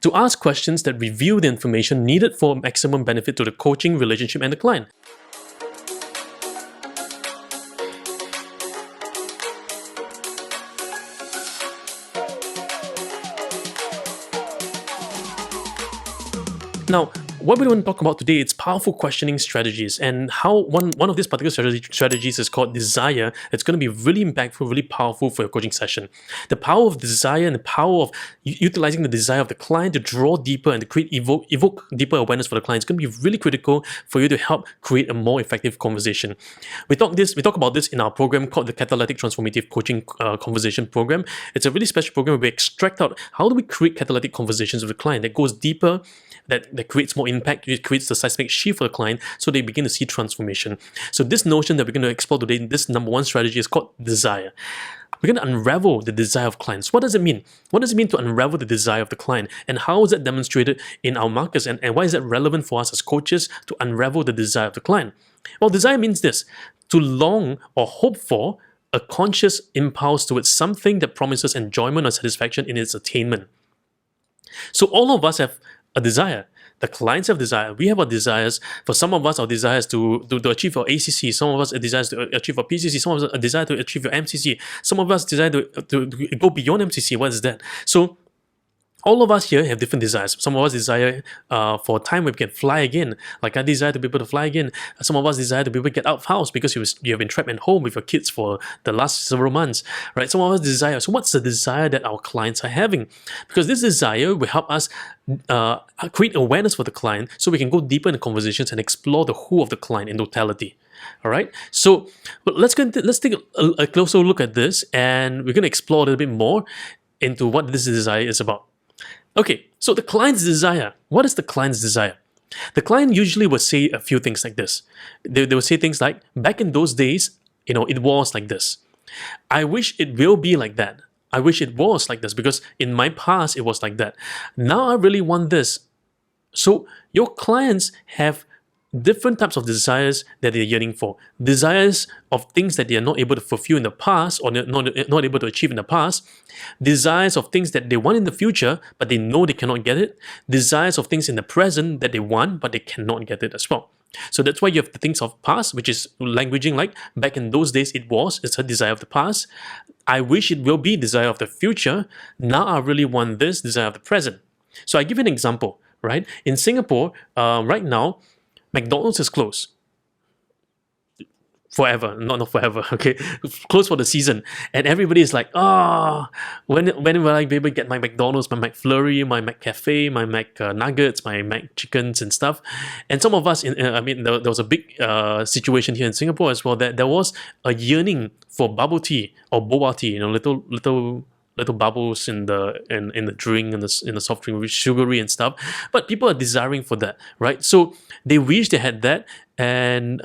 to ask questions that reveal the information needed for maximum benefit to the coaching relationship and the client. Now, what we want to talk about today is powerful questioning strategies, and how one of these particular strategies is called desire. It's going to be really impactful, really powerful for your coaching session. The power of desire and the power of utilizing the desire of the client to draw deeper and to evoke deeper awareness for the client is going to be really critical for you to help create a more effective conversation. We talk about this in our program called the Catalytic Transformative Coaching Conversation Program. It's a really special program where we extract out how do we create catalytic conversations with the client that goes deeper, that creates more impact, it creates the seismic shift for the client so they begin to see transformation. So this notion that we're going to explore today, this number one strategy is called desire. We're going to unravel the desire of clients. What does it mean? What does it mean to unravel the desire of the client? And how is that demonstrated in our markets? And why is that relevant for us as coaches to unravel the desire of the client? Well, desire means this: to long or hope for a conscious impulse towards something that promises enjoyment or satisfaction in its attainment. So all of us have a desire. The clients have desire. We have our desires. For some of us, our desires to achieve our ACC. Some of us a desire to achieve our PCC. Some of us a desire to achieve your MCC. Some of us desire to go beyond MCC. What is that? So all of us here have different desires. Some of us desire for a time where we can fly again. Like I desire to be able to fly again. Some of us desire to be able to get out of house because you have been trapped at home with your kids for the last several months, right? Some of us desire. So what's the desire that our clients are having? Because this desire will help us create awareness for the client so we can go deeper in the conversations and explore the who of the client in totality. All right, so let's take a closer look at this, and we're going to explore a little bit more into what this desire is about. Okay, so the client's desire. What is the client's desire? The client usually will say a few things like this. They will say things like, back in those days, it was like this. I wish it will be like that. I wish it was like this because in my past it was like that. Now I really want this. So your clients have different types of desires that they're yearning for. Desires of things that they are not able to fulfill in the past or not able to achieve in the past. Desires of things that they want in the future but they know they cannot get it. Desires of things in the present that they want but they cannot get it as well. So that's why you have the things of past, which is languaging like back in those days it's a desire of the past. I wish it will be desire of the future. Now I really want this desire of the present. So I give you an example, right? In Singapore, right now, McDonald's is closed. Forever, not forever, okay? Closed for the season. And everybody is like, when will I be able to get my McDonald's, my McFlurry, my McCafe, my McNuggets, my McChickens and stuff? And some of us, there was a big situation here in Singapore as well, that there was a yearning for bubble tea or boba tea, little bubbles in the drink, in the soft drink, with sugary and stuff. But people are desiring for that, right? So they wish they had that, and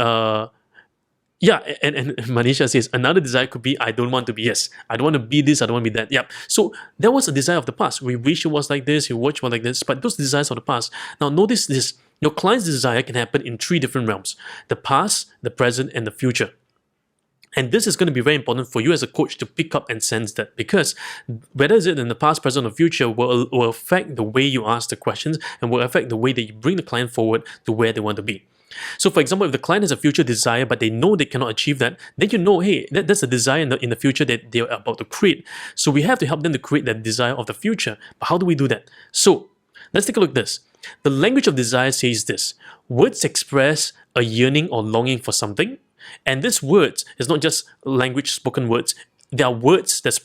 and Manisha says another desire could be I don't want to be I don't want to be this, I don't want to be that. Yeah. So that was a desire of the past. We wish it was like this, we wish it was like this, but those desires of the past. Now notice this: your client's desire can happen in three different realms: the past, the present, and the future. And this is going to be very important for you as a coach to pick up and sense that, because whether it's in the past, present, or future will affect the way you ask the questions and will affect the way that you bring the client forward to where they want to be. So for example, if the client has a future desire but they know they cannot achieve that, then you know, hey, that's a desire in the future that they're about to create. So we have to help them to create that desire of the future. But how do we do that? So let's take a look at this. The language of desire says this: words express a yearning or longing for something. And this words is not just language, spoken words. There are words that's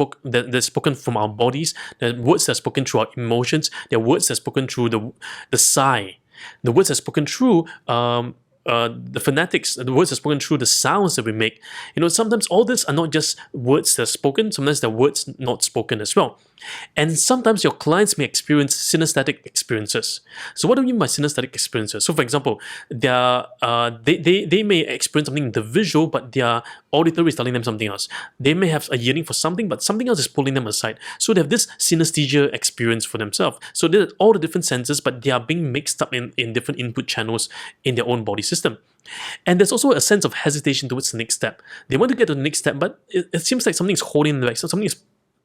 spoken from our bodies. There are words that's spoken through our emotions. There are words that's spoken through the sigh. The words are spoken through the phonetics. The words are spoken through the sounds that we make. Sometimes all this are not just words that are spoken. Sometimes they're words not spoken as well. And sometimes your clients may experience synesthetic experiences. So what do we mean by synesthetic experiences? So for example, they may experience something in the visual, but their auditory is telling them something else. They may have a yearning for something, but something else is pulling them aside. So they have this synesthesia experience for themselves. So they're all the different senses, but they are being mixed up in different input channels in their own body system. And there's also a sense of hesitation towards the next step. They want to get to the next step, but it seems like something's holding them back. So something is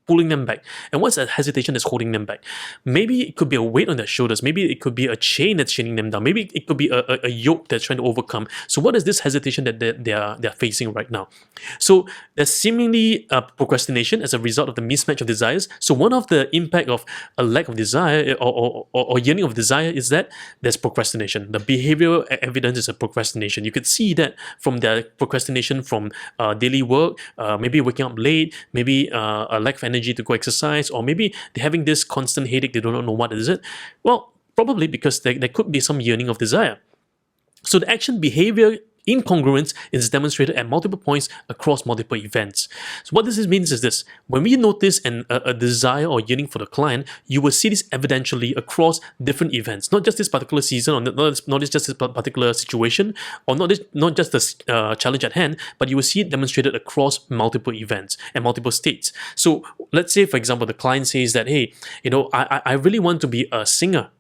pulling them back. And what's that hesitation that's holding them back? Maybe it could be a weight on their shoulders. Maybe it could be a chain that's chaining them down. Maybe it could be a yoke that's trying to overcome. So what is this hesitation that they're facing right now? So there's seemingly procrastination as a result of the mismatch of desires. So one of the impact of a lack of desire or yearning of desire is that there's procrastination. The behavioral evidence is a procrastination. You could see that from their procrastination from daily work, maybe waking up late, maybe a lack of energy to go exercise, or maybe they're having this constant headache, they do not know what is it. Well, probably because there could be some yearning of desire. So the action behavior incongruence is demonstrated at multiple points across multiple events. So what this means is this: when we notice a desire or yearning for the client, you will see this evidentially across different events, not just this particular season, or not just this particular situation, or not just the challenge at hand, but you will see it demonstrated across multiple events and multiple states. So let's say, for example, the client says that, hey, I really want to be a singer.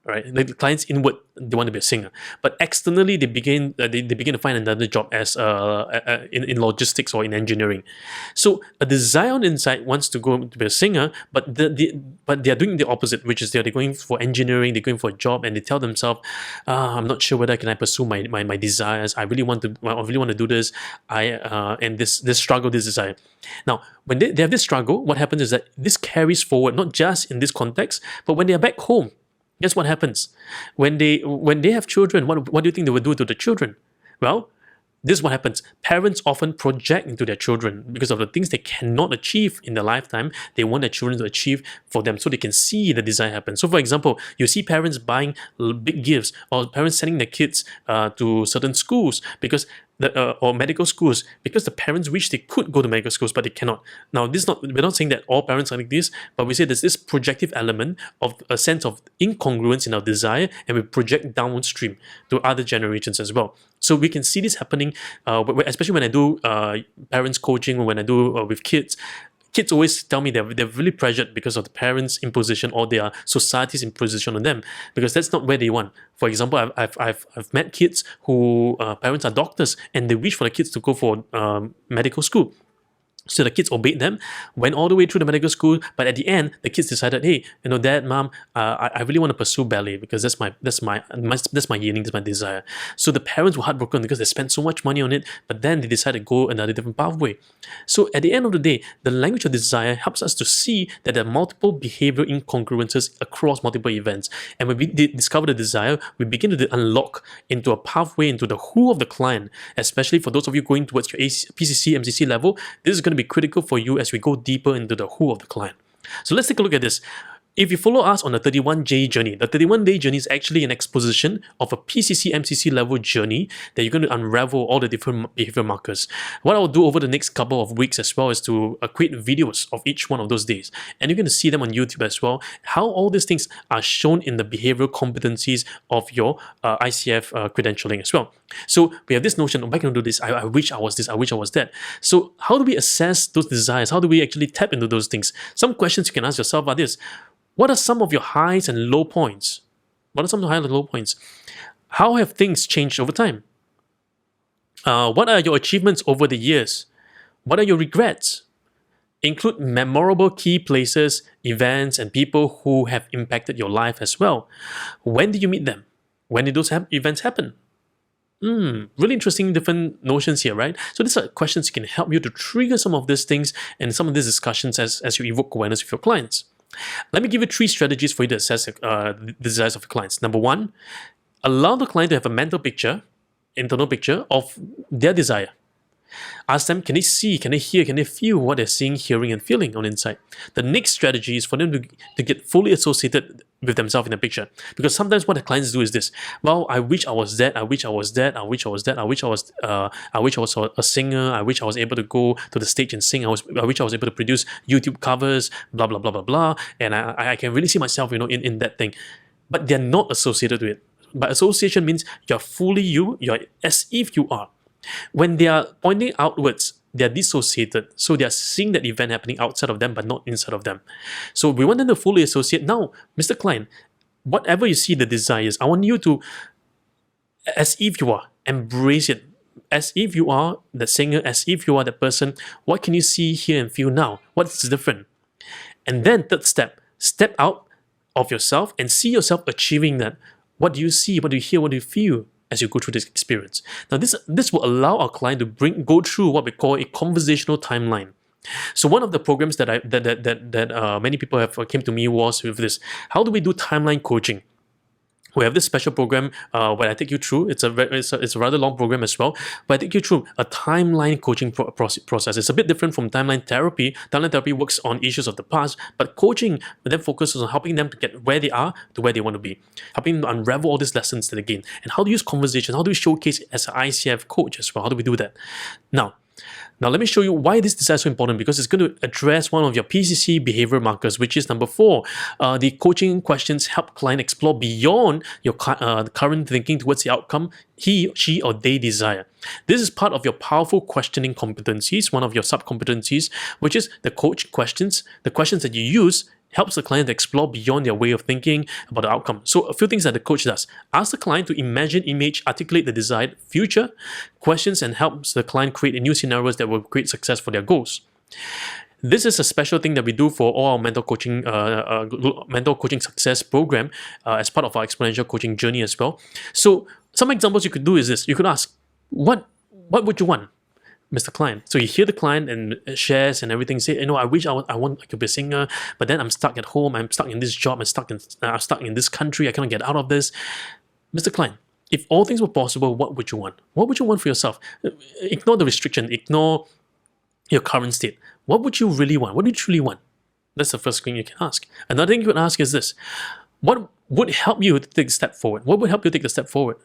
Right, the clients inward, they want to be a singer, but externally they begin to find another job as in logistics or in engineering. So a desire on the inside wants to go to be a singer, but they are doing the opposite, which is they're going for engineering, they're going for a job, and they tell themselves, I'm not sure whether can I pursue my desires. I really want to do this. And this struggle, this desire. Now, when they have this struggle, what happens is that this carries forward not just in this context, but when they are back home. Guess what happens? When they have children, what do you think they will do to the children? Well, this is what happens. Parents often project into their children because of the things they cannot achieve in their lifetime. They want their children to achieve for them so they can see the desire happen. So, for example, you see parents buying big gifts, or parents sending their kids to certain schools because or medical schools because the parents wish they could go to medical schools but they cannot. Now, we're not saying that all parents are like this, but we say there's this projective element of a sense of incongruence in our desire, and we project downstream to other generations as well. So we can see this happening, especially when I do parents coaching, or when I do with kids. Kids always tell me they're really pressured because of the parents' imposition or their society's imposition on them, because that's not where they want. For example, I've met kids who parents are doctors and they wish for the kids to go for medical school. So the kids obeyed them, went all the way through the medical school, but at the end, the kids decided, hey, Dad, Mom, I really want to pursue ballet because that's my yearning, that's my desire. So the parents were heartbroken because they spent so much money on it, but then they decided to go another different pathway. So at the end of the day, the language of desire helps us to see that there are multiple behavioral incongruences across multiple events. And when we discover the desire, we begin to unlock into a pathway into the who of the client, especially for those of you going towards your PCC, MCC level. This is going to be critical for you as we go deeper into the who of the client. So let's take a look at this. If you follow us on the 31-day journey, the 31-day journey is actually an exposition of a PCC, MCC level journey that you're going to unravel all the different behavior markers. What I'll do over the next couple of weeks as well is to create videos of each one of those days. And you're going to see them on YouTube as well, how all these things are shown in the behavioral competencies of your ICF credentialing as well. So we have this notion, I'm going to do this, I wish I was this, I wish I was that. So how do we assess those desires? How do we actually tap into those things? Some questions you can ask yourself are this: what are some of your highs and low points? What are some of the highs and low points? How have things changed over time? What are your achievements over the years? What are your regrets? Include memorable key places, events, and people who have impacted your life as well. When did you meet them? When did those events happen? Really interesting different notions here, right? So these are questions that can help you to trigger some of these things and some of these discussions as you evoke awareness with your clients. Let me give you 3 strategies for you to assess the desires of your clients. Number 1, allow the client to have a mental picture, internal picture of their desire. Ask them, can they see, can they hear, can they feel what they're seeing, hearing, and feeling on the inside? The next strategy is for them to get fully associated with themselves in the picture. Because sometimes what the clients do is this: well, I wish I was that, I wish I was that, I wish I was that, I wish I was a singer, I wish I was able to go to the stage and sing, I wish I was able to produce YouTube covers, blah blah blah blah blah, and I can really see myself, in that thing. But they're not associated with it. But association means you're fully you're as if you are. When they are pointing outwards, they are dissociated. So they are seeing that event happening outside of them, but not inside of them. So we want them to fully associate. Now, Mr. Client, whatever you see the desires, I want you to, as if you are, embrace it. As if you are the singer, as if you are the person, what can you see, hear, and feel now? What's different? And then third step out of yourself and see yourself achieving that. What do you see? What do you hear? What do you feel as you go through this experience? Now, this will allow our client to go through what we call a conversational timeline. So one of the programs that many people have came to me was with this. How do we do timeline coaching? We have this special program where I take you through. It's a rather long program as well, but I take you through a timeline coaching process. It's a bit different from timeline therapy. Timeline therapy works on issues of the past, but coaching then focuses on helping them to get where they are to where they want to be, helping them to unravel all these lessons that they gain, and how to use conversation, how do we showcase as an ICF coach as well. How do we do that? Now, let me show you why this desire is so important, because it's going to address one of your PCC behavior markers, which is number 4. The coaching questions help client explore beyond your current thinking towards the outcome he, she, or they desire. This is part of your powerful questioning competencies, one of your sub-competencies, which is the coach questions. The questions that you use helps the client to explore beyond their way of thinking about the outcome. So a few things that the coach does. Ask the client to imagine, image, articulate the desired future questions, and helps the client create new scenarios that will create success for their goals. This is a special thing that we do for all our mental coaching success program as part of our exponential coaching journey as well. So some examples you could do is this. You could ask, what would you want, Mr. Client? So you hear the client and shares and everything. Say, I wish I could be a singer, but then I'm stuck at home. I'm stuck in this job. I'm stuck in this country. I cannot get out of this. Mr. Client, if all things were possible, what would you want? What would you want for yourself? Ignore the restriction. Ignore your current state. What would you really want? What do you truly want? That's the first thing you can ask. Another thing you can ask is this: what would help you to take a step forward? What would help you take a step forward?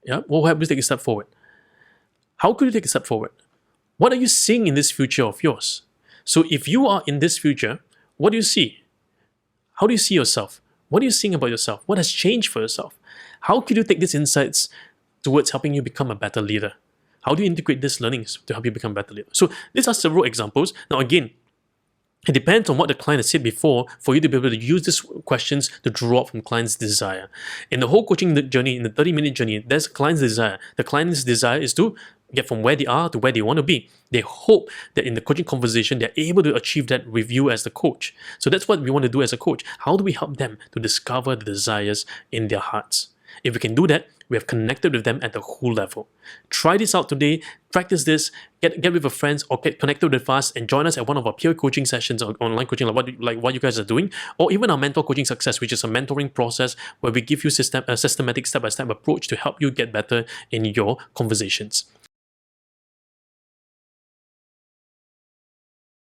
Yeah, what would help you take a step forward? How could you take a step forward? What are you seeing in this future of yours? So if you are in this future, what do you see? How do you see yourself? What are you seeing about yourself? What has changed for yourself? How could you take these insights towards helping you become a better leader? How do you integrate these learnings to help you become a better leader? So these are several examples. Now again, it depends on what the client has said before for you to be able to use these questions to draw up from client's desire. In the whole coaching journey, in the 30-minute journey, there's a client's desire. The client's desire is to get from where they are to where they want to be. They hope that in the coaching conversation, they're able to achieve that with you as the coach. So that's what we want to do as a coach. How do we help them to discover the desires in their hearts? If we can do that, we have connected with them at the whole level. Try this out today. Practice this. Get with your friends or get connected with us and join us at one of our peer coaching sessions or online coaching, like what you guys are doing, or even our mentor coaching success, which is a mentoring process where we give you a systematic step-by-step approach to help you get better in your conversations.